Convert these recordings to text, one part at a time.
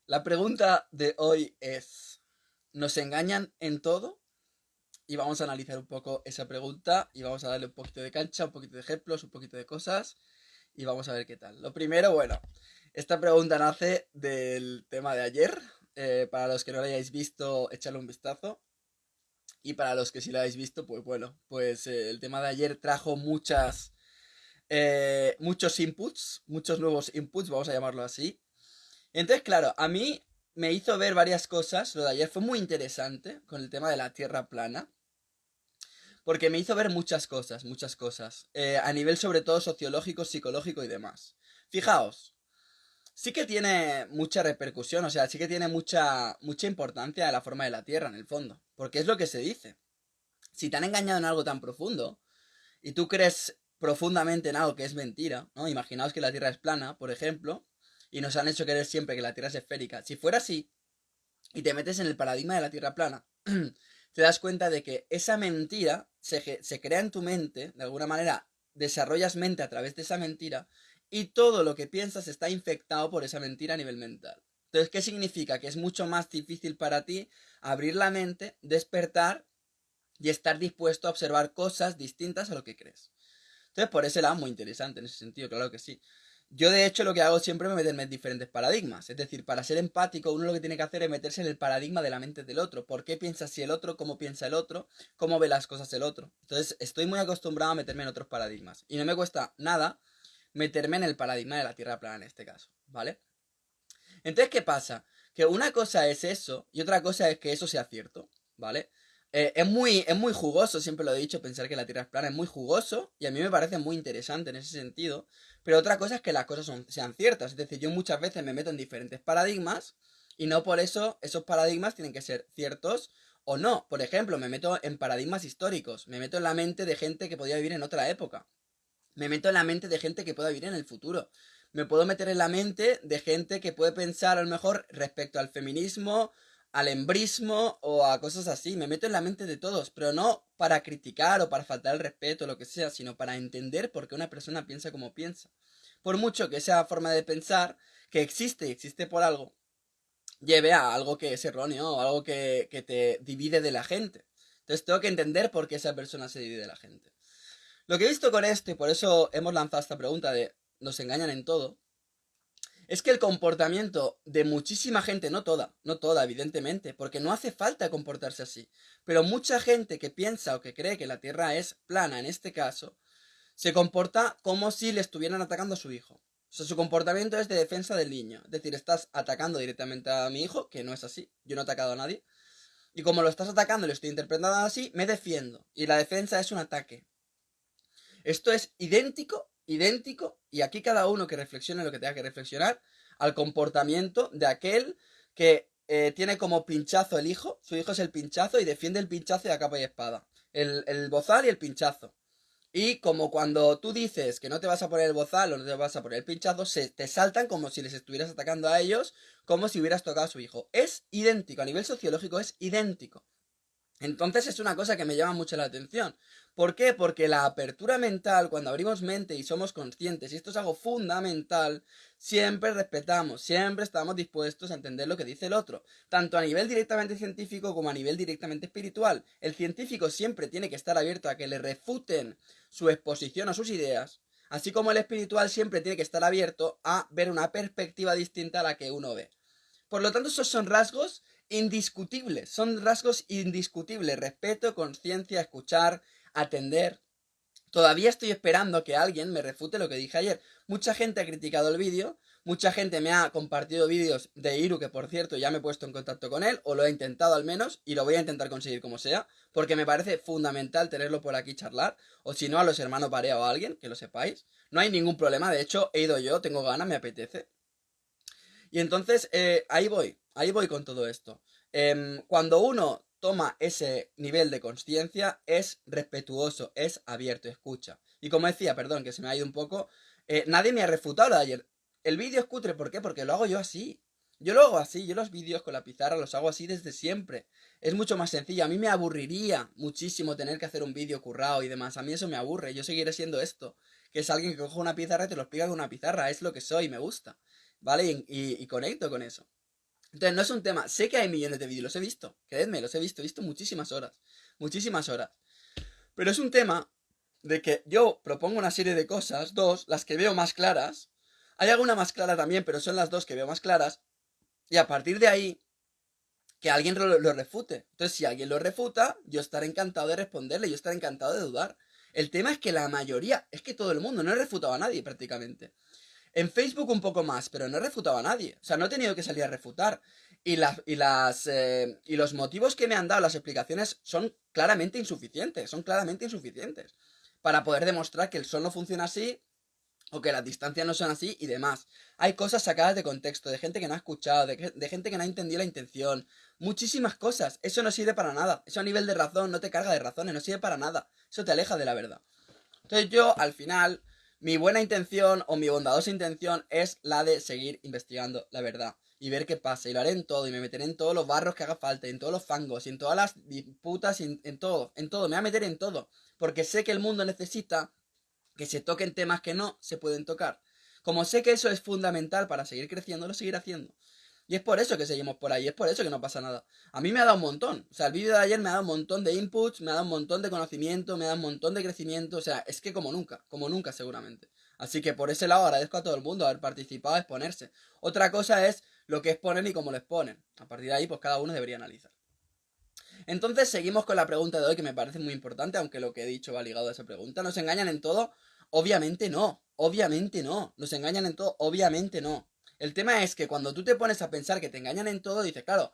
La pregunta de hoy es, ¿nos engañan en todo? Y vamos a analizar un poco esa pregunta y vamos a darle un poquito de cancha, un poquito de ejemplos, un poquito de cosas y vamos a ver qué tal. Lo primero, bueno, esta pregunta nace del tema de ayer. Para los que no lo hayáis visto, echadle un vistazo. Y para los que sí lo habéis visto, pues bueno, pues el tema de ayer trajo muchos inputs, muchos nuevos inputs, vamos a llamarlo así. Entonces, claro, a mí me hizo ver varias cosas. Lo de ayer fue muy interesante con el tema de la Tierra plana. Porque me hizo ver muchas cosas, muchas cosas. A nivel sobre todo sociológico, psicológico y demás. Fijaos, sí que tiene mucha repercusión, o sea, sí que tiene mucha importancia la forma de la Tierra en el fondo. Porque es lo que se dice. Si te han engañado en algo tan profundo y tú crees profundamente en algo que es mentira, ¿no? Imaginaos que la Tierra es plana, por ejemplo, y nos han hecho creer siempre que la Tierra es esférica. Si fuera así, y te metes en el paradigma de la Tierra plana, te das cuenta de que esa mentira se crea en tu mente, de alguna manera desarrollas mente a través de esa mentira, y todo lo que piensas está infectado por esa mentira a nivel mental. Entonces, ¿qué significa? Que es mucho más difícil para ti abrir la mente, despertar y estar dispuesto a observar cosas distintas a lo que crees. Entonces, por ese lado, muy interesante en ese sentido, claro que sí. Yo, de hecho, lo que hago siempre es meterme en diferentes paradigmas. Es decir, para ser empático, uno lo que tiene que hacer es meterse en el paradigma de la mente del otro. ¿Por qué piensa así el otro? ¿Cómo piensa el otro? ¿Cómo ve las cosas el otro? Entonces, estoy muy acostumbrado a meterme en otros paradigmas. Y no me cuesta nada meterme en el paradigma de la Tierra plana en este caso, ¿vale? Entonces, ¿qué pasa? Que una cosa es eso y otra cosa es que eso sea cierto, ¿vale? Es muy jugoso, siempre lo he dicho, pensar que la Tierra es plana es muy jugoso y a mí me parece muy interesante en ese sentido, pero otra cosa es que las cosas sean ciertas, es decir, yo muchas veces me meto en diferentes paradigmas y no por eso esos paradigmas tienen que ser ciertos o no. Por ejemplo, me meto en paradigmas históricos, me meto en la mente de gente que podía vivir en otra época. Me meto en la mente de gente que pueda vivir en el futuro. Me puedo meter en la mente de gente que puede pensar a lo mejor respecto al feminismo, al embrismo o a cosas así. Me meto en la mente de todos, pero no para criticar o para faltar el respeto o lo que sea, sino para entender por qué una persona piensa como piensa. Por mucho que esa forma de pensar, que existe y existe por algo, lleve a algo que es erróneo o algo que te divide de la gente. Entonces tengo que entender por qué esa persona se divide de la gente. Lo que he visto con esto, y por eso hemos lanzado esta pregunta de ¿nos engañan en todo? Es que el comportamiento de muchísima gente, no toda, evidentemente, porque no hace falta comportarse así, pero mucha gente que piensa o que cree que la Tierra es plana en este caso, se comporta como si le estuvieran atacando a su hijo. O sea, su comportamiento es de defensa del niño. Es decir, estás atacando directamente a mi hijo, que no es así, yo no he atacado a nadie, y como lo estás atacando y lo estoy interpretando así, me defiendo. Y la defensa es un ataque. Esto es idéntico, y aquí cada uno que reflexione lo que tenga que reflexionar, al comportamiento de aquel que tiene como pinchazo el hijo, su hijo es el pinchazo y defiende el pinchazo de a capa y espada. El bozal y el pinchazo. Y como cuando tú dices que no te vas a poner el bozal o no te vas a poner el pinchazo, te saltan como si les estuvieras atacando a ellos, como si hubieras tocado a su hijo. Es idéntico, a nivel sociológico es idéntico. Entonces es una cosa que me llama mucho la atención. ¿Por qué? Porque la apertura mental, cuando abrimos mente y somos conscientes, y esto es algo fundamental, siempre respetamos, siempre estamos dispuestos a entender lo que dice el otro, tanto a nivel directamente científico como a nivel directamente espiritual. El científico siempre tiene que estar abierto a que le refuten su exposición a sus ideas, así como el espiritual siempre tiene que estar abierto a ver una perspectiva distinta a la que uno ve. Por lo tanto, esos son rasgos indiscutibles, son rasgos indiscutibles, respeto, conciencia, escuchar, atender. Todavía estoy esperando que alguien me refute lo que dije ayer. Mucha gente ha criticado el vídeo, mucha gente me ha compartido vídeos de Iru, que por cierto ya me he puesto en contacto con él, o lo he intentado al menos, y lo voy a intentar conseguir como sea, porque me parece fundamental tenerlo por aquí charlar, o si no a los hermanos Barea o a alguien, que lo sepáis. No hay ningún problema, de hecho he ido yo, tengo ganas, me apetece. Y entonces ahí voy con todo esto. Cuando uno toma ese nivel de conciencia, es respetuoso, es abierto, escucha. Y como decía, perdón, que se me ha ido un poco, nadie me ha refutado lo de ayer. El vídeo es cutre, ¿por qué? Porque lo hago yo así. Yo lo hago así, yo los vídeos con la pizarra los hago así desde siempre. Es mucho más sencillo. A mí me aburriría muchísimo tener que hacer un vídeo currado y demás. A mí eso me aburre. Yo seguiré siendo esto, que es alguien que coge una pizarra y te lo explica con una pizarra. Es lo que soy, me gusta. ¿Vale? Y conecto con eso. Entonces no es un tema, sé que hay millones de vídeos, los he visto, creedme, los he visto muchísimas horas, muchísimas horas. Pero es un tema de que yo propongo una serie de cosas, dos, las que veo más claras, hay alguna más clara también, pero son las dos que veo más claras, y a partir de ahí, que alguien lo refute. Entonces, si alguien lo refuta, yo estaré encantado de responderle, yo estaré encantado de dudar. El tema es que la mayoría, es que todo el mundo, no he refutado a nadie prácticamente. En Facebook un poco más, pero no he refutado a nadie. O sea, no he tenido que salir a refutar. Y los motivos que me han dado, las explicaciones, son claramente insuficientes. Son claramente insuficientes. Para poder demostrar que el sol no funciona así, o que las distancias no son así y demás. Hay cosas sacadas de contexto, de gente que no ha escuchado, de gente que no ha entendido la intención. Muchísimas cosas. Eso no sirve para nada. Eso a nivel de razón no te carga de razones, no sirve para nada. Eso te aleja de la verdad. Entonces yo, al final, mi buena intención o mi bondadosa intención es la de seguir investigando la verdad y ver qué pasa. Y lo haré en todo, y me meteré en todos los barros que haga falta, y en todos los fangos, y en todas las disputas, y en todo, en todo. Me voy a meter en todo. Porque sé que el mundo necesita que se toquen temas que no se pueden tocar. Como sé que eso es fundamental para seguir creciendo, lo seguiré haciendo. Y es por eso que seguimos por ahí, es por eso que no pasa nada. A mí me ha dado un montón. O sea, el vídeo de ayer me ha dado un montón de inputs, me ha dado un montón de conocimiento, me ha dado un montón de crecimiento. O sea, es que como nunca seguramente. Así que por ese lado agradezco a todo el mundo haber participado, exponerse. Otra cosa es lo que exponen y cómo lo exponen. A partir de ahí, pues cada uno debería analizar. Entonces seguimos con la pregunta de hoy, que me parece muy importante, aunque lo que he dicho va ligado a esa pregunta. ¿Nos engañan en todo? Obviamente no, obviamente no. ¿Nos engañan en todo? Obviamente no. El tema es que cuando tú te pones a pensar que te engañan en todo, dices, claro,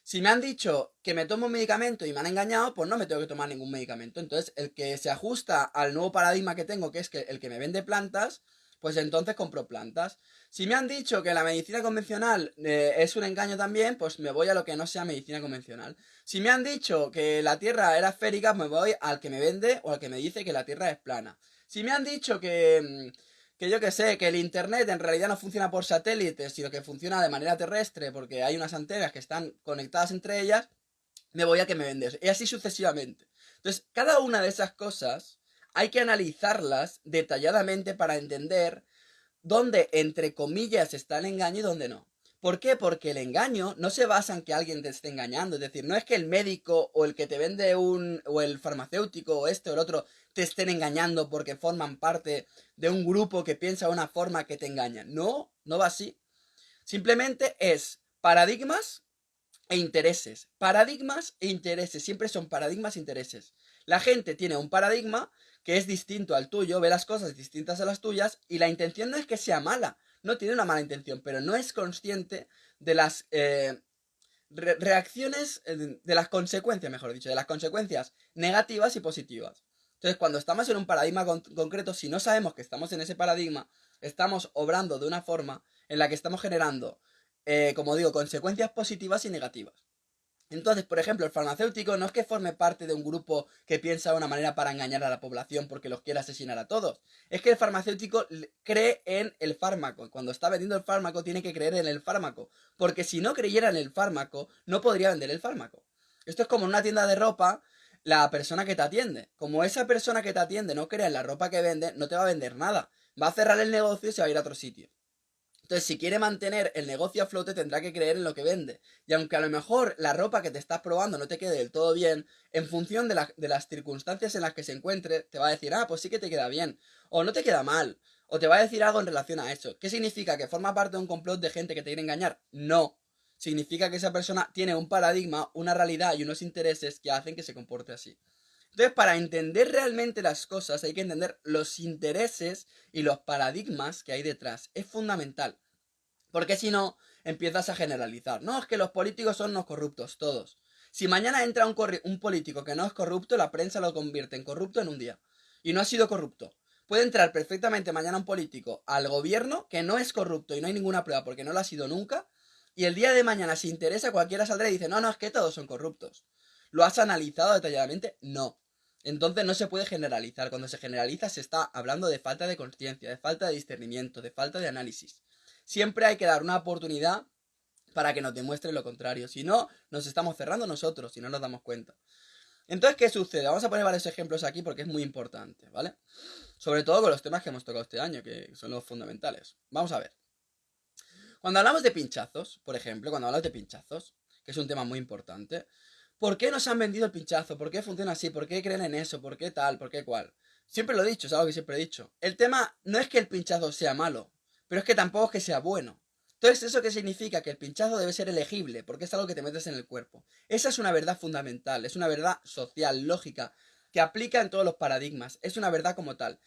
si me han dicho que me tomo un medicamento y me han engañado, pues no me tengo que tomar ningún medicamento. Entonces, el que se ajusta al nuevo paradigma que tengo, que es que el que me vende plantas, pues entonces compro plantas. Si me han dicho que la medicina convencional es un engaño también, pues me voy a lo que no sea medicina convencional. Si me han dicho que la Tierra era esférica, me voy al que me vende o al que me dice que la Tierra es plana. Si me han dicho que yo que sé, que el Internet en realidad no funciona por satélites, sino que funciona de manera terrestre porque hay unas antenas que están conectadas entre ellas, me voy a que me vendes. Y así sucesivamente. Entonces, cada una de esas cosas hay que analizarlas detalladamente para entender dónde, entre comillas, está el engaño y dónde no. ¿Por qué? Porque el engaño no se basa en que alguien te esté engañando. Es decir, no es que el médico o el que te vende o el farmacéutico o este o el otro te estén engañando porque forman parte de un grupo que piensa de una forma que te engaña. No, no va así. Simplemente es paradigmas e intereses. Paradigmas e intereses. Siempre son paradigmas e intereses. La gente tiene un paradigma que es distinto al tuyo, ve las cosas distintas a las tuyas, y la intención no es que sea mala. No tiene una mala intención, pero no es consciente de las reacciones, de las consecuencias, mejor dicho, de las consecuencias negativas y positivas. Entonces, cuando estamos en un paradigma concreto, si no sabemos que estamos en ese paradigma, estamos obrando de una forma en la que estamos generando, como digo, consecuencias positivas y negativas. Entonces, por ejemplo, el farmacéutico no es que forme parte de un grupo que piensa de una manera para engañar a la población porque los quiere asesinar a todos. Es que el farmacéutico cree en el fármaco. Cuando está vendiendo el fármaco, tiene que creer en el fármaco. Porque si no creyera en el fármaco, no podría vender el fármaco. Esto es como en una tienda de ropa, la persona que te atiende. Como esa persona que te atiende no cree en la ropa que vende, no te va a vender nada. Va a cerrar el negocio y se va a ir a otro sitio. Entonces, si quiere mantener el negocio a flote, tendrá que creer en lo que vende. Y aunque a lo mejor la ropa que te estás probando no te quede del todo bien, en función de las circunstancias en las que se encuentre, te va a decir, ah, pues sí que te queda bien. O no te queda mal. O te va a decir algo en relación a eso. ¿Qué significa? ¿Que forma parte de un complot de gente que te quiere engañar? No. Significa que esa persona tiene un paradigma, una realidad y unos intereses que hacen que se comporte así. Entonces, para entender realmente las cosas hay que entender los intereses y los paradigmas que hay detrás. Es fundamental. Porque si no, empiezas a generalizar. No, es que los políticos son los corruptos, todos. Si mañana entra un político que no es corrupto, la prensa lo convierte en corrupto en un día. Y no ha sido corrupto. Puede entrar perfectamente mañana un político al gobierno que no es corrupto y no hay ninguna prueba porque no lo ha sido nunca. Y el día de mañana, si interesa, cualquiera saldrá y dice, no, no, es que todos son corruptos. ¿Lo has analizado detalladamente? No. Entonces no se puede generalizar. Cuando se generaliza se está hablando de falta de conciencia, de falta de discernimiento, de falta de análisis. Siempre hay que dar una oportunidad para que nos demuestre lo contrario. Si no, nos estamos cerrando nosotros, si no nos damos cuenta. Entonces, ¿qué sucede? Vamos a poner varios ejemplos aquí porque es muy importante, ¿vale? Sobre todo con los temas que hemos tocado este año, que son los fundamentales. Vamos a ver. Cuando hablamos de pinchazos, por ejemplo, cuando hablamos de pinchazos, que es un tema muy importante, ¿por qué nos han vendido el pinchazo? ¿Por qué funciona así? ¿Por qué creen en eso? ¿Por qué tal? ¿Por qué cual? Siempre lo he dicho, es algo que siempre he dicho. El tema no es que el pinchazo sea malo, pero es que tampoco es que sea bueno. Entonces, ¿eso qué significa? Que el pinchazo debe ser elegible, porque es algo que te metes en el cuerpo. Esa es una verdad fundamental, es una verdad social, lógica, que aplica en todos los paradigmas. Es una verdad como tal.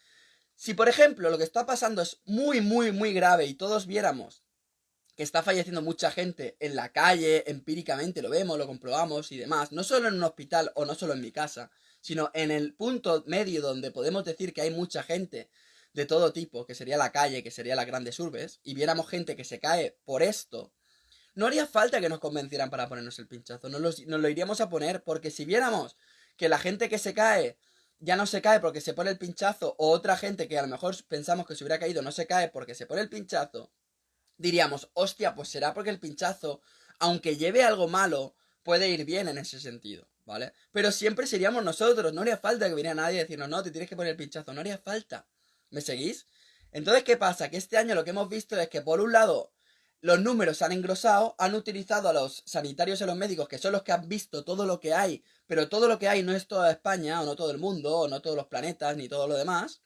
Si, por ejemplo, lo que está pasando es muy, muy, muy grave y todos viéramos que está falleciendo mucha gente en la calle, empíricamente lo vemos, lo comprobamos y demás, no solo en un hospital o no solo en mi casa, sino en el punto medio donde podemos decir que hay mucha gente de todo tipo, que sería la calle, que sería las grandes urbes, y viéramos gente que se cae por esto, no haría falta que nos convencieran para ponernos el pinchazo, nos lo iríamos a poner, porque si viéramos que la gente que se cae ya no se cae porque se pone el pinchazo, o otra gente que a lo mejor pensamos que se hubiera caído no se cae porque se pone el pinchazo, diríamos, hostia, pues será porque el pinchazo, aunque lleve algo malo, puede ir bien en ese sentido, ¿vale? Pero siempre seríamos nosotros, no haría falta que viniera nadie a decirnos, no, te tienes que poner el pinchazo, no haría falta. ¿Me seguís? Entonces, ¿qué pasa? Que este año lo que hemos visto es que, por un lado, los números se han engrosado, han utilizado a los sanitarios y a los médicos, que son los que han visto todo lo que hay, pero todo lo que hay no es toda España, o no todo el mundo, o no todos los planetas, ni todo lo demás,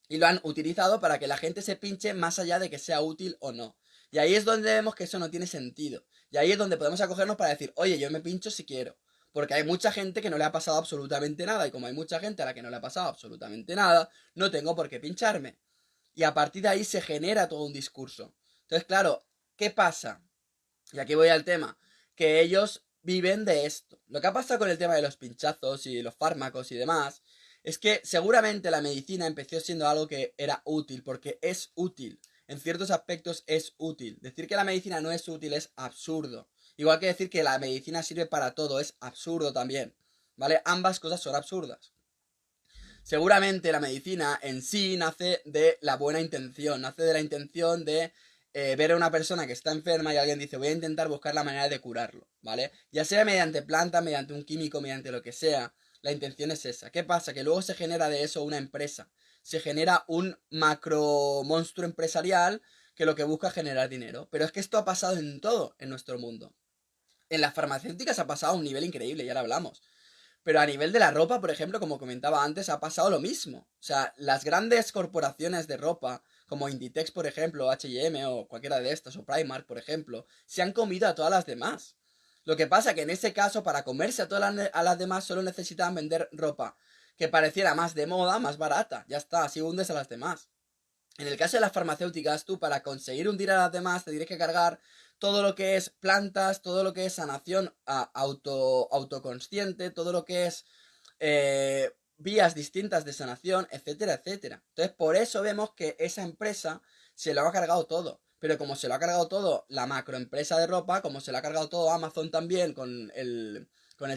y lo han utilizado para que la gente se pinche más allá de que sea útil o no. Y ahí es donde vemos que eso no tiene sentido. Y ahí es donde podemos acogernos para decir, oye, yo me pincho si quiero. Porque hay mucha gente que no le ha pasado absolutamente nada. Y como hay mucha gente a la que no le ha pasado absolutamente nada, no tengo por qué pincharme. Y a partir de ahí se genera todo un discurso. Entonces, claro, ¿qué pasa? Y aquí voy al tema. Que ellos viven de esto. Lo que ha pasado con el tema de los pinchazos y los fármacos y demás es que seguramente la medicina empezó siendo algo que era útil, porque es útil. En ciertos aspectos es útil. Decir que la medicina no es útil es absurdo. Igual que decir que la medicina sirve para todo es absurdo también. ¿Vale? Ambas cosas son absurdas. Seguramente la medicina en sí nace de la buena intención, nace de la intención de ver a una persona que está enferma y alguien dice voy a intentar buscar la manera de curarlo, ¿vale? Ya sea mediante planta, mediante un químico, mediante lo que sea, la intención es esa. ¿Qué pasa? Que luego se genera de eso una empresa, se genera un macro monstruo empresarial que lo que busca es generar dinero. Pero es que esto ha pasado en todo en nuestro mundo. En las farmacéuticas ha pasado a un nivel increíble, ya lo hablamos. Pero a nivel de la ropa, por ejemplo, como comentaba antes, ha pasado lo mismo. O sea, las grandes corporaciones de ropa, como Inditex, por ejemplo, H&M o cualquiera de estas, o Primark, por ejemplo, se han comido a todas las demás. Lo que pasa que en ese caso, para comerse a todas las demás, solo necesitaban vender ropa que pareciera más de moda, más barata. Ya está, así hundes a las demás. En el caso de las farmacéuticas, tú para conseguir hundir a las demás te tienes que cargar todo lo que es plantas, todo lo que es sanación autoconsciente, todo lo que es vías distintas de sanación, etcétera, etcétera. Entonces, por eso vemos que esa empresa se lo ha cargado todo. Pero como se lo ha cargado todo la macroempresa de ropa, como se lo ha cargado todo Amazon también con el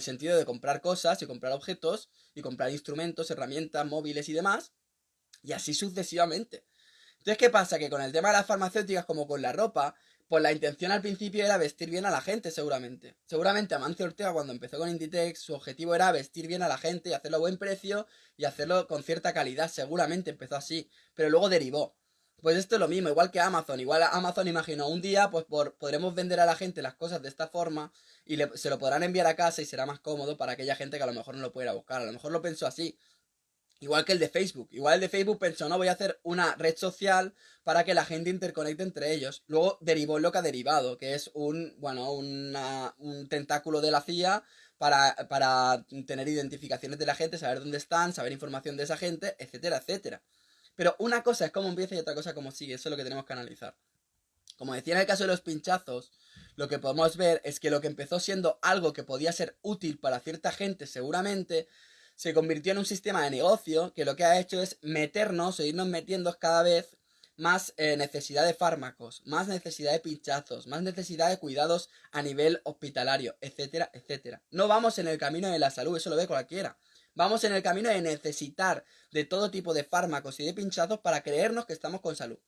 sentido de comprar cosas y comprar objetos y comprar instrumentos, herramientas, móviles y demás, y así sucesivamente. Entonces, ¿qué pasa? Que con el tema de las farmacéuticas, como con la ropa, pues la intención al principio era vestir bien a la gente, seguramente. Seguramente Amancio Ortega, cuando empezó con Inditex, su objetivo era vestir bien a la gente y hacerlo a buen precio y hacerlo con cierta calidad. Seguramente empezó así, pero luego derivó. Pues esto es lo mismo, igual que Amazon. Igual Amazon imaginó un día, pues podremos vender a la gente las cosas de esta forma y se lo podrán enviar a casa y será más cómodo para aquella gente que a lo mejor no lo pudiera buscar. A lo mejor lo pensó así. Igual que el de Facebook. Igual el de Facebook pensó, no, voy a hacer una red social para que la gente interconecte entre ellos. Luego derivó lo que ha derivado, que es un tentáculo de la CIA para tener identificaciones de la gente, saber dónde están, saber información de esa gente, etcétera, etcétera. Pero una cosa es cómo empieza y otra cosa cómo sigue. Eso es lo que tenemos que analizar. Como decía en el caso de los pinchazos, lo que podemos ver es que lo que empezó siendo algo que podía ser útil para cierta gente seguramente, se convirtió en un sistema de negocio que lo que ha hecho es meternos o irnos metiendo cada vez más necesidad de fármacos, más necesidad de pinchazos, más necesidad de cuidados a nivel hospitalario, etcétera, etcétera. No vamos en el camino de la salud, eso lo ve cualquiera. Vamos en el camino de necesitar de todo tipo de fármacos y de pinchazos para creernos que estamos con salud.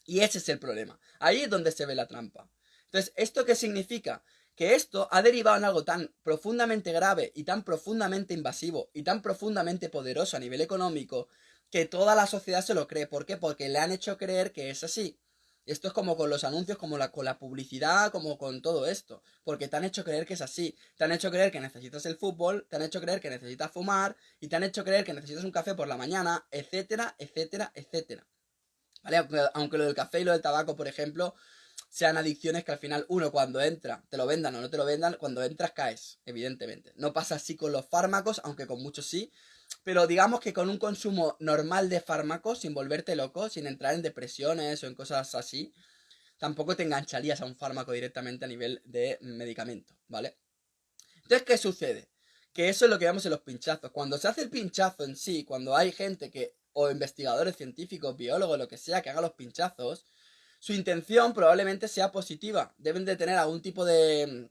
Y ese es el problema. Ahí es donde se ve la trampa. Entonces, ¿esto qué significa? Que esto ha derivado en algo tan profundamente grave y tan profundamente invasivo y tan profundamente poderoso a nivel económico que toda la sociedad se lo cree. ¿Por qué? Porque le han hecho creer que es así. Esto es como con los anuncios, como con la publicidad, como con todo esto. Porque te han hecho creer que es así. Te han hecho creer que necesitas el fútbol, te han hecho creer que necesitas fumar, y te han hecho creer que necesitas un café por la mañana, etcétera, etcétera, etcétera. ¿Vale? Aunque lo del café y lo del tabaco, por ejemplo, sean adicciones que al final uno cuando entra, te lo vendan o no te lo vendan, cuando entras caes, evidentemente. No pasa así con los fármacos, aunque con muchos sí, pero digamos que con un consumo normal de fármacos, sin volverte loco, sin entrar en depresiones o en cosas así, tampoco te engancharías a un fármaco directamente a nivel de medicamento, ¿vale? Entonces, ¿qué sucede? Que eso es lo que vemos en los pinchazos. Cuando se hace el pinchazo en sí, cuando hay gente que, o investigadores científicos, biólogos, lo que sea, que haga los pinchazos, su intención probablemente sea positiva. Deben de tener algún tipo de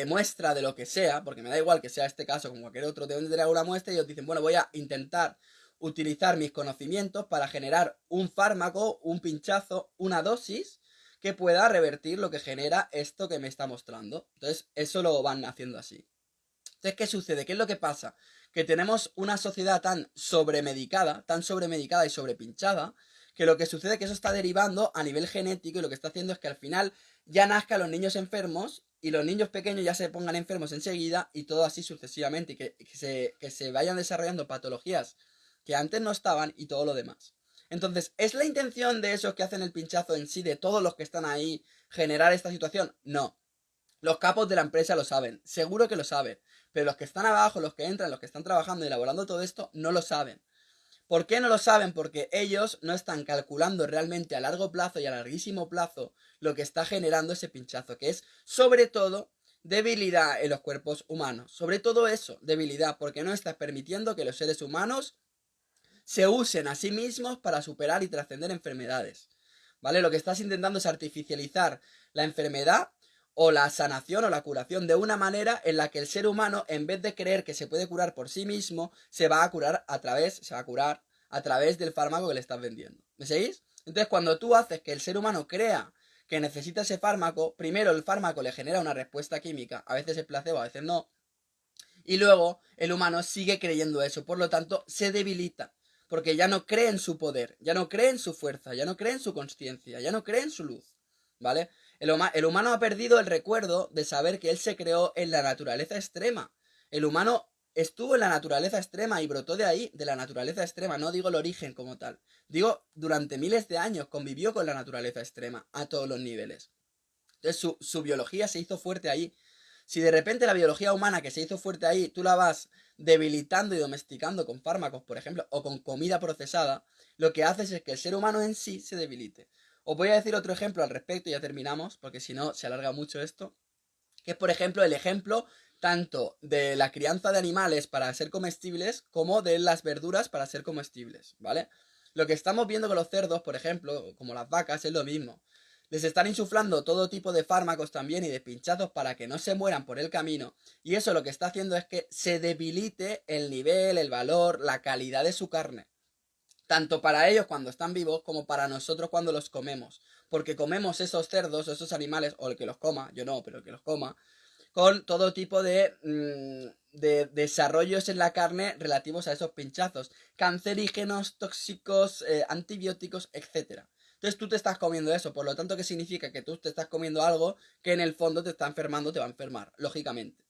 muestra de lo que sea, porque me da igual que sea este caso como cualquier otro, deben de tener alguna muestra y ellos dicen, bueno, voy a intentar utilizar mis conocimientos para generar un fármaco, un pinchazo, una dosis que pueda revertir lo que genera esto que me está mostrando. Entonces, eso lo van haciendo así. Entonces, ¿qué sucede? ¿Qué es lo que pasa? Que tenemos una sociedad tan sobremedicada y sobrepinchada, que lo que sucede es que eso está derivando a nivel genético y lo que está haciendo es que al final ya nazcan los niños enfermos y los niños pequeños ya se pongan enfermos enseguida y todo así sucesivamente y que se vayan desarrollando patologías que antes no estaban y todo lo demás. Entonces, ¿es la intención de esos que hacen el pinchazo en sí, de todos los que están ahí, generar esta situación? No. Los capos de la empresa lo saben, seguro que lo saben, pero los que están abajo, los que entran, los que están trabajando y elaborando todo esto, no lo saben. ¿Por qué no lo saben? Porque ellos no están calculando realmente a largo plazo y a larguísimo plazo lo que está generando ese pinchazo, que es sobre todo debilidad en los cuerpos humanos. Sobre todo eso, debilidad, porque no estás permitiendo que los seres humanos se usen a sí mismos para superar y trascender enfermedades. ¿Vale? Lo que estás intentando es artificializar la enfermedad o la sanación o la curación de una manera en la que el ser humano, en vez de creer que se puede curar por sí mismo, se va a curar a través del fármaco que le estás vendiendo. ¿Me seguís? Entonces, cuando tú haces que el ser humano crea que necesita ese fármaco, primero el fármaco le genera una respuesta química, a veces es placebo, a veces no, y luego el humano sigue creyendo eso, por lo tanto se debilita, porque ya no cree en su poder, ya no cree en su fuerza, ya no cree en su conciencia, ya no cree en su luz, ¿vale? El humano ha perdido el recuerdo de saber que él se creó en la naturaleza extrema. El humano estuvo en la naturaleza extrema y brotó de ahí, de la naturaleza extrema, no digo el origen como tal, digo durante miles de años convivió con la naturaleza extrema a todos los niveles. Entonces su biología se hizo fuerte ahí. Si de repente la biología humana que se hizo fuerte ahí, tú la vas debilitando y domesticando con fármacos, por ejemplo, o con comida procesada, lo que haces es que el ser humano en sí se debilite. Os voy a decir otro ejemplo al respecto y ya terminamos, porque si no se alarga mucho esto, que es por ejemplo el ejemplo tanto de la crianza de animales para ser comestibles como de las verduras para ser comestibles, ¿vale? Lo que estamos viendo con los cerdos, por ejemplo, como las vacas, es lo mismo. Les están insuflando todo tipo de fármacos también y de pinchazos para que no se mueran por el camino. Y eso lo que está haciendo es que se debilite el nivel, el valor, la calidad de su carne. Tanto para ellos cuando están vivos como para nosotros cuando los comemos. Porque comemos esos cerdos, esos animales, o el que los coma, yo no, pero el que los coma, con todo tipo de desarrollos en la carne relativos a esos pinchazos. Cancerígenos, tóxicos, antibióticos, etcétera. Entonces tú te estás comiendo eso, por lo tanto, ¿qué significa? Que tú te estás comiendo algo que en el fondo te está enfermando, te va a enfermar, lógicamente.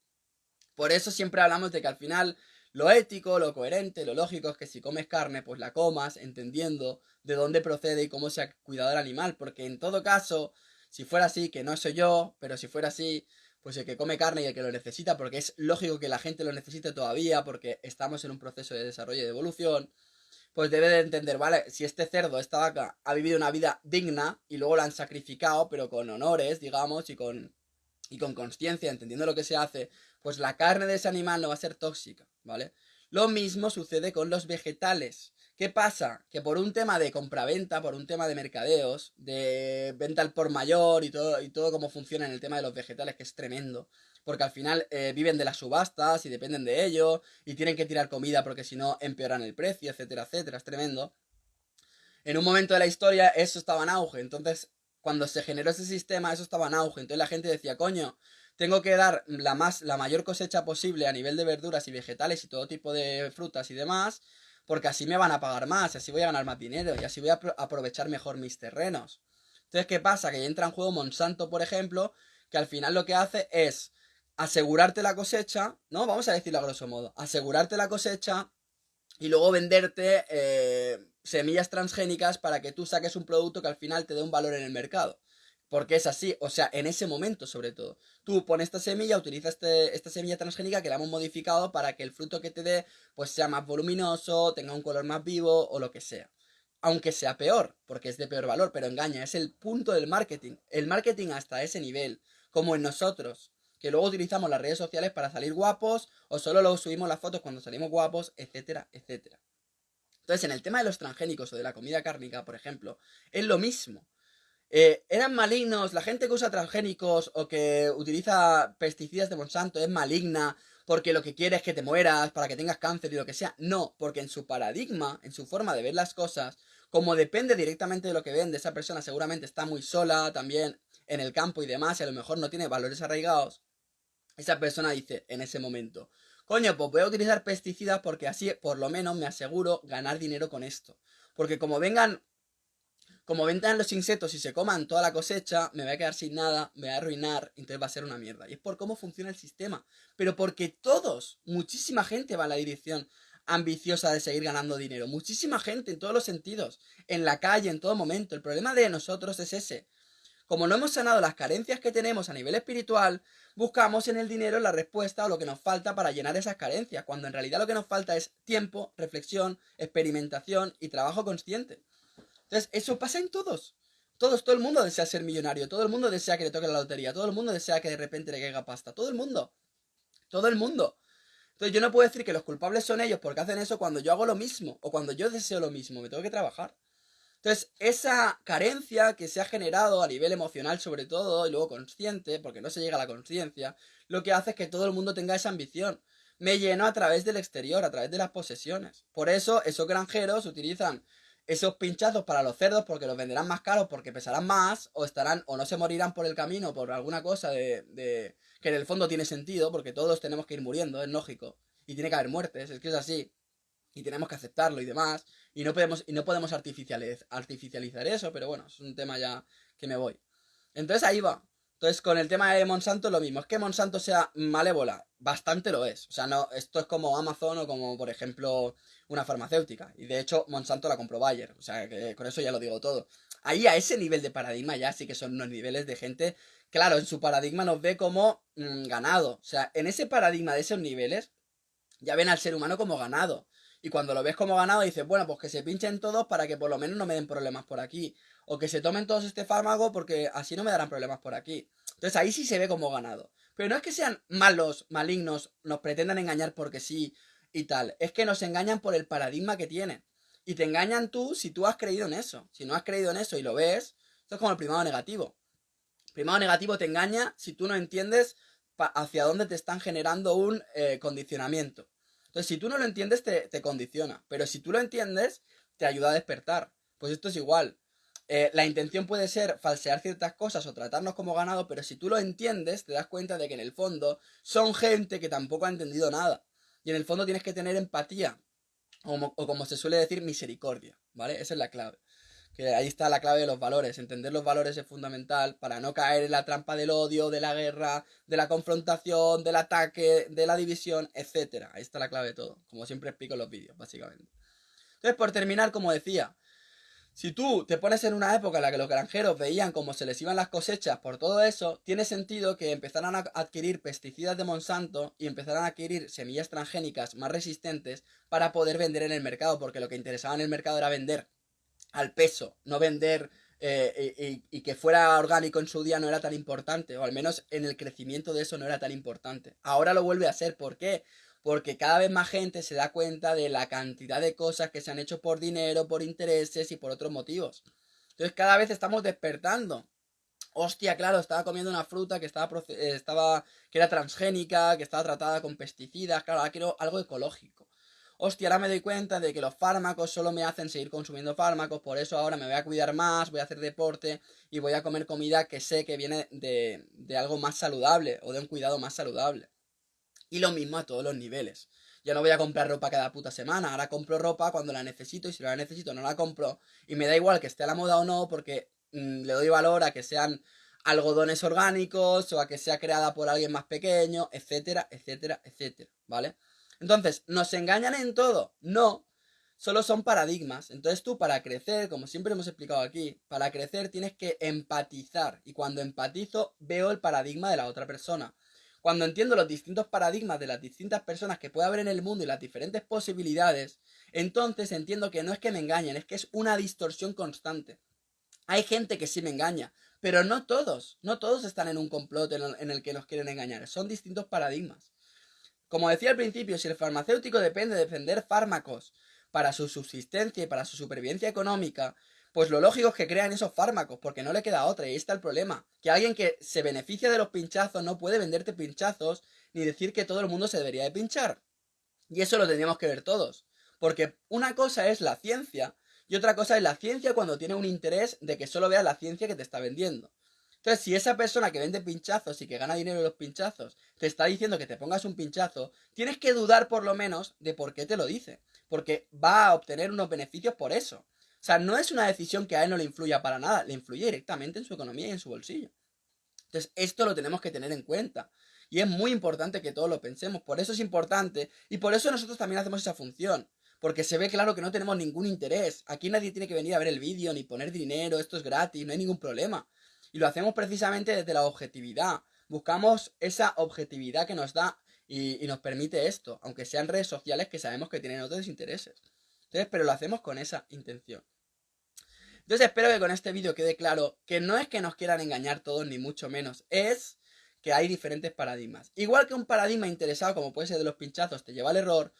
Por eso siempre hablamos de que al final lo ético, lo coherente, lo lógico es que si comes carne, pues la comas entendiendo de dónde procede y cómo se ha cuidado el animal, porque en todo caso, si fuera así, que no soy yo, pero si fuera así, pues el que come carne y el que lo necesita, porque es lógico que la gente lo necesite todavía, porque estamos en un proceso de desarrollo y de evolución, pues debe de entender, vale, si este cerdo, esta vaca, ha vivido una vida digna y luego la han sacrificado, pero con honores, digamos, y con consciencia, entendiendo lo que se hace, pues la carne de ese animal no va a ser tóxica, ¿vale? Lo mismo sucede con los vegetales. ¿Qué pasa? Que por un tema de compraventa, por un tema de mercadeos, de venta al por mayor y todo cómo funciona en el tema de los vegetales, que es tremendo, porque al final viven de las subastas y dependen de ello, y tienen que tirar comida porque si no empeoran el precio, etcétera, etcétera, es tremendo. En un momento de la historia eso estaba en auge, entonces cuando se generó ese sistema eso estaba en auge, entonces la gente decía, coño, tengo que dar la mayor cosecha posible a nivel de verduras y vegetales y todo tipo de frutas y demás, porque así me van a pagar más, así voy a ganar más dinero y así voy a aprovechar mejor mis terrenos. Entonces, ¿qué pasa? Que entra en juego Monsanto, por ejemplo, que al final lo que hace es asegurarte la cosecha, ¿no? Vamos a decirlo a grosso modo, asegurarte la cosecha y luego venderte semillas transgénicas para que tú saques un producto que al final te dé un valor en el mercado. Porque es así, o sea, en ese momento sobre todo. Tú pones esta semilla, utiliza esta semilla transgénica que la hemos modificado para que el fruto que te dé pues sea más voluminoso, tenga un color más vivo o lo que sea. Aunque sea peor, porque es de peor valor, pero engaña, es el punto del marketing. El marketing hasta ese nivel, como en nosotros, que luego utilizamos las redes sociales para salir guapos o solo luego subimos las fotos cuando salimos guapos, etcétera, etcétera. Entonces, en el tema de los transgénicos o de la comida cárnica, por ejemplo, es lo mismo. Eran malignos, la gente que usa transgénicos o que utiliza pesticidas de Monsanto es maligna porque lo que quiere es que te mueras, para que tengas cáncer y lo que sea. No, porque en su paradigma, en su forma de ver las cosas, como depende directamente de lo que vende, esa persona seguramente está muy sola también en el campo y demás, y a lo mejor no tiene valores arraigados. Esa persona dice en ese momento, coño, pues voy a utilizar pesticidas porque así por lo menos me aseguro ganar dinero con esto. Porque como vengan los insectos y se coman toda la cosecha, me voy a quedar sin nada, me voy a arruinar, entonces va a ser una mierda. Y es por cómo funciona el sistema. Pero porque todos, muchísima gente va en la dirección ambiciosa de seguir ganando dinero. Muchísima gente en todos los sentidos. En la calle, en todo momento. El problema de nosotros es ese. Como no hemos sanado las carencias que tenemos a nivel espiritual, buscamos en el dinero la respuesta o lo que nos falta para llenar esas carencias, cuando en realidad lo que nos falta es tiempo, reflexión, experimentación y trabajo consciente. Entonces, eso pasa en todos. Todos, todo el mundo desea ser millonario, todo el mundo desea que le toque la lotería, todo el mundo desea que de repente le caiga pasta, todo el mundo, todo el mundo. Entonces yo no puedo decir que los culpables son ellos porque hacen eso cuando yo hago lo mismo o cuando yo deseo lo mismo, me tengo que trabajar. Entonces, esa carencia que se ha generado a nivel emocional sobre todo, y luego consciente, porque no se llega a la conciencia, lo que hace es que todo el mundo tenga esa ambición. Me lleno a través del exterior, a través de las posesiones. Por eso, esos granjeros utilizan esos pinchazos para los cerdos porque los venderán más caros porque pesarán más, o estarán, o no se morirán por el camino por alguna cosa de que en el fondo tiene sentido, porque todos tenemos que ir muriendo, es lógico. Y tiene que haber muertes, es que es así y tenemos que aceptarlo y demás. Y no podemos artificializar eso, pero bueno, es un tema ya que me voy. Entonces ahí va. Entonces con el tema de Monsanto lo mismo. Es que Monsanto sea malévola. Bastante lo es. O sea, no, esto es como Amazon o como, por ejemplo, una farmacéutica. Y de hecho, Monsanto la compró Bayer. O sea, que con eso ya lo digo todo. Ahí a ese nivel de paradigma ya sí que son unos niveles de gente. Claro, en su paradigma nos ve como ganado. O sea, en ese paradigma de esos niveles ya ven al ser humano como ganado. Y cuando lo ves como ganado dices, bueno, pues que se pinchen todos para que por lo menos no me den problemas por aquí. O que se tomen todos este fármaco porque así no me darán problemas por aquí. Entonces ahí sí se ve como ganado. Pero no es que sean malos, malignos, nos pretendan engañar porque sí y tal. Es que nos engañan por el paradigma que tienen. Y te engañan tú si tú has creído en eso. Si no has creído en eso y lo ves, esto es como el primado negativo. El primado negativo te engaña si tú no entiendes hacia dónde te están generando un condicionamiento. Entonces, si tú no lo entiendes, te condiciona. Pero si tú lo entiendes, te ayuda a despertar. Pues esto es igual. La intención puede ser falsear ciertas cosas o tratarnos como ganado, pero si tú lo entiendes, te das cuenta de que en el fondo son gente que tampoco ha entendido nada. Y en el fondo tienes que tener empatía, o como se suele decir, misericordia, ¿vale? Esa es la clave. Que ahí está la clave de los valores. Entender los valores es fundamental para no caer en la trampa del odio, de la guerra, de la confrontación, del ataque, de la división, etcétera. Ahí está la clave de todo. Como siempre explico en los vídeos, básicamente. Entonces, por terminar, como decía, si tú te pones en una época en la que los granjeros veían cómo se les iban las cosechas por todo eso, tiene sentido que empezaran a adquirir pesticidas de Monsanto y empezaran a adquirir semillas transgénicas más resistentes para poder vender en el mercado, porque lo que interesaba en el mercado era vender al peso, no vender y que fuera orgánico en su día no era tan importante, o al menos en el crecimiento de eso no era tan importante. Ahora lo vuelve a ser, ¿por qué? Porque cada vez más gente se da cuenta de la cantidad de cosas que se han hecho por dinero, por intereses y por otros motivos. Entonces cada vez estamos despertando. Hostia, claro, estaba comiendo una fruta que que era transgénica, que estaba tratada con pesticidas, claro, ahora quiero algo ecológico. Hostia, ahora me doy cuenta de que los fármacos solo me hacen seguir consumiendo fármacos, por eso ahora me voy a cuidar más, voy a hacer deporte y voy a comer comida que sé que viene de algo más saludable o de un cuidado más saludable. Y lo mismo a todos los niveles. Ya no voy a comprar ropa cada puta semana, ahora compro ropa cuando la necesito y si no la necesito no la compro y me da igual que esté a la moda o no porque le doy valor a que sean algodones orgánicos o a que sea creada por alguien más pequeño, etcétera, etcétera, etcétera, ¿vale? Entonces, ¿nos engañan en todo? No, solo son paradigmas. Entonces tú para crecer, como siempre hemos explicado aquí, para crecer tienes que empatizar. Y cuando empatizo, veo el paradigma de la otra persona. Cuando entiendo los distintos paradigmas de las distintas personas que puede haber en el mundo y las diferentes posibilidades, entonces entiendo que no es que me engañen, es que es una distorsión constante. Hay gente que sí me engaña, pero no todos. No todos están en un complot en el que nos quieren engañar. Son distintos paradigmas. Como decía al principio, si el farmacéutico depende de vender fármacos para su subsistencia y para su supervivencia económica, pues lo lógico es que crean esos fármacos, porque no le queda otra, y ahí está el problema. Que alguien que se beneficia de los pinchazos no puede venderte pinchazos ni decir que todo el mundo se debería de pinchar. Y eso lo tendríamos que ver todos. Porque una cosa es la ciencia y otra cosa es la ciencia cuando tiene un interés de que solo veas la ciencia que te está vendiendo. Entonces, si esa persona que vende pinchazos y que gana dinero en los pinchazos te está diciendo que te pongas un pinchazo, tienes que dudar por lo menos de por qué te lo dice. Porque va a obtener unos beneficios por eso. O sea, no es una decisión que a él no le influya para nada, le influye directamente en su economía y en su bolsillo. Entonces, esto lo tenemos que tener en cuenta. Y es muy importante que todos lo pensemos. Por eso es importante. Y por eso nosotros también hacemos esa función. Porque se ve claro que no tenemos ningún interés. Aquí nadie tiene que venir a ver el vídeo, ni poner dinero, esto es gratis, no hay ningún problema. Y lo hacemos precisamente desde la objetividad. Buscamos esa objetividad que nos da y nos permite esto. Aunque sean redes sociales que sabemos que tienen otros intereses. Entonces, pero lo hacemos con esa intención. Entonces espero que con este vídeo quede claro que no es que nos quieran engañar todos, ni mucho menos. Es que hay diferentes paradigmas. Igual que un paradigma interesado, como puede ser de los pinchazos, te lleva al error.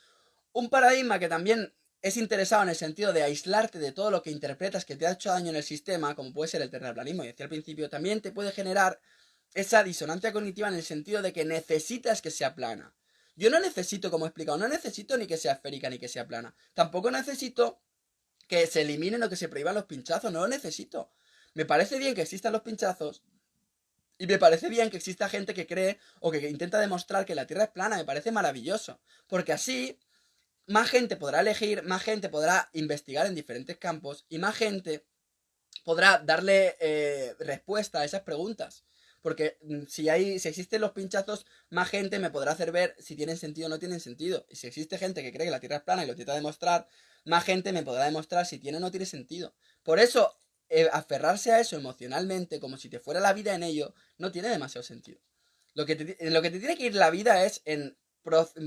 Un paradigma que también es interesado en el sentido de aislarte de todo lo que interpretas que te ha hecho daño en el sistema, como puede ser el terraplanismo, y decía al principio, también te puede generar esa disonancia cognitiva en el sentido de que necesitas que sea plana. Yo no necesito, como he explicado, no necesito ni que sea esférica ni que sea plana. Tampoco necesito que se eliminen o que se prohíban los pinchazos, no lo necesito. Me parece bien que existan los pinchazos y me parece bien que exista gente que cree o que intenta demostrar que la Tierra es plana, me parece maravilloso. Porque así más gente podrá elegir, más gente podrá investigar en diferentes campos y más gente podrá darle respuesta a esas preguntas. Porque si existen los pinchazos, más gente me podrá hacer ver si tienen sentido o no tienen sentido. Y si existe gente que cree que la Tierra es plana y lo intenta demostrar, más gente me podrá demostrar si tiene o no tiene sentido. Por eso, aferrarse a eso emocionalmente, como si te fuera la vida en ello, no tiene demasiado sentido. En lo que te tiene que ir la vida es en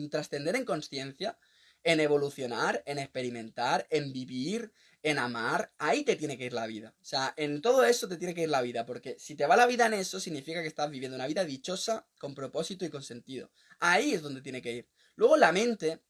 trascender en conciencia, en evolucionar, en experimentar, en vivir, en amar. Ahí te tiene que ir la vida. O sea, en todo eso te tiene que ir la vida. Porque si te va la vida en eso, significa que estás viviendo una vida dichosa, con propósito y con sentido. Ahí es donde tiene que ir. Luego la mente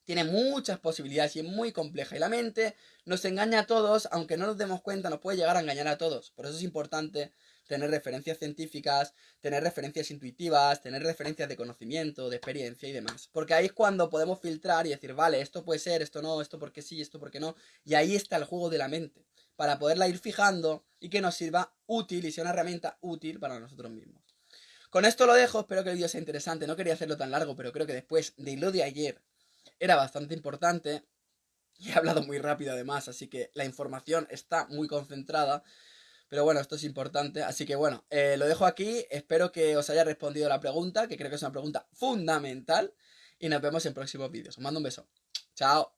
tiene muchas posibilidades y es muy compleja. Y la mente nos engaña a todos, aunque no nos demos cuenta, nos puede llegar a engañar a todos. Por eso es importante tener referencias científicas, tener referencias intuitivas, tener referencias de conocimiento, de experiencia y demás. Porque ahí es cuando podemos filtrar y decir, vale, esto puede ser, esto no, esto porque sí, esto porque no. Y ahí está el juego de la mente, para poderla ir fijando y que nos sirva útil y sea una herramienta útil para nosotros mismos. Con esto lo dejo, espero que el vídeo sea interesante. No quería hacerlo tan largo, pero creo que después de lo de ayer era bastante importante y he hablado muy rápido además, así que la información está muy concentrada. Pero bueno, esto es importante, así que bueno, lo dejo aquí. Espero que os haya respondido la pregunta, que creo que es una pregunta fundamental. Y nos vemos en próximos vídeos. Os mando un beso. Chao.